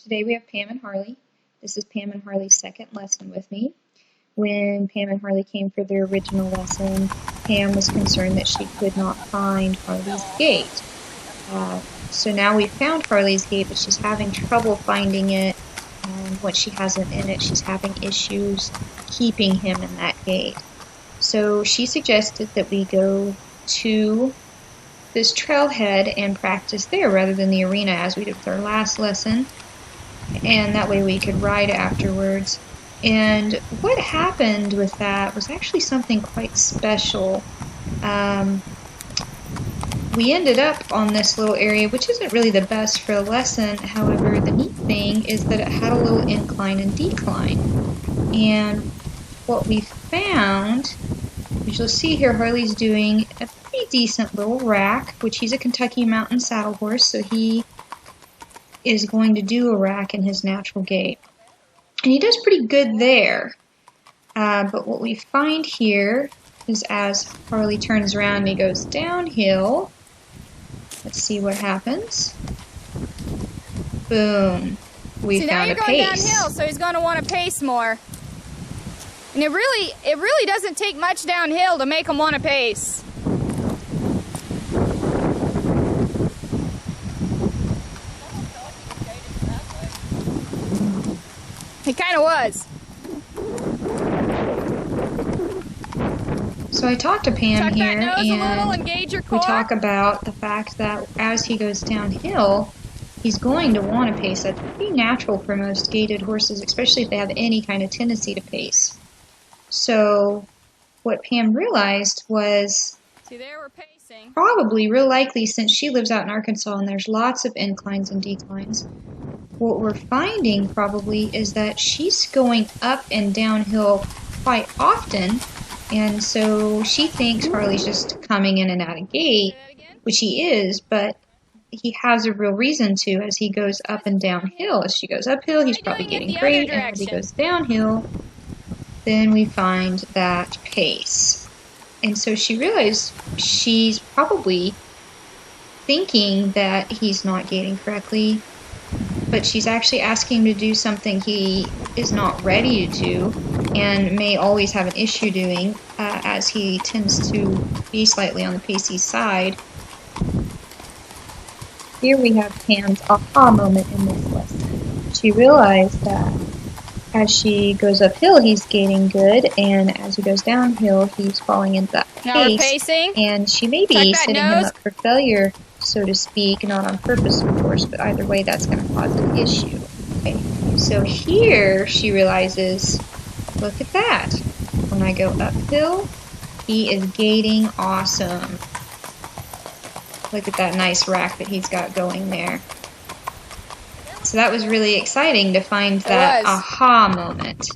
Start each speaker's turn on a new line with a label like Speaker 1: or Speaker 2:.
Speaker 1: Today we have Pam and Harley. This is Pam and Harley's second lesson with me. When Pam and Harley came for their original lesson, Pam was concerned that she could not find Harley's gate. So now we've found Harley's gate, but she's having trouble finding it. What she hasn't in it, she's having issues keeping him in that gate. So she suggested that we go to this trailhead and practice there rather than the arena as we did with our last lesson, and that way we could ride afterwards. And what happened with that was actually something quite special. We ended up on this little area, which isn't really the best for a lesson. However, the neat thing is that it had a little incline and decline. And what we found, as you'll see here, Harley's doing a pretty decent little rack, which he's a Kentucky Mountain saddle horse, so he is going to do a rack in his natural gait. And he does pretty good there. But what we find here is as Harley turns around and he goes downhill, let's see what happens. Boom. We found a pace.
Speaker 2: Now you're going downhill, so he's going to want to pace more. And it really doesn't take much downhill to make him want to pace. It kind of was.
Speaker 1: So I talked to Pam here,
Speaker 2: and
Speaker 1: we talk about the fact that as he goes downhill, he's going to want to pace. That's pretty natural for most gaited horses, especially if they have any kind of tendency to pace. So what Pam realized was,
Speaker 2: see, there we're pacing.
Speaker 1: Probably, real likely, since she lives out in Arkansas and there's lots of inclines and declines, what we're finding probably is that she's going up and downhill quite often, and so she thinks Harley's just coming in and out of gait, which he is, but he has a real reason to as he goes up and downhill. As she goes uphill, he's probably getting great, and as he goes downhill, then we find that pace. And so she realized she's probably thinking that he's not gaiting correctly, but she's actually asking him to do something he is not ready to do and may always have an issue doing, as he tends to be slightly on the pacey side. Here we have Pam's aha moment in this lesson. She realized that as she goes uphill, he's gaining good, and as he goes downhill, he's falling into that pace.
Speaker 2: Now we're pacing.
Speaker 1: And she may be setting him up for failure, so to speak, not on purpose, of course, but either way, that's going to cause an issue. Okay, so here she realizes, look at that. When I go uphill, he is gaiting awesome. Look at that nice rack that he's got going there. So that was really exciting to find that aha moment.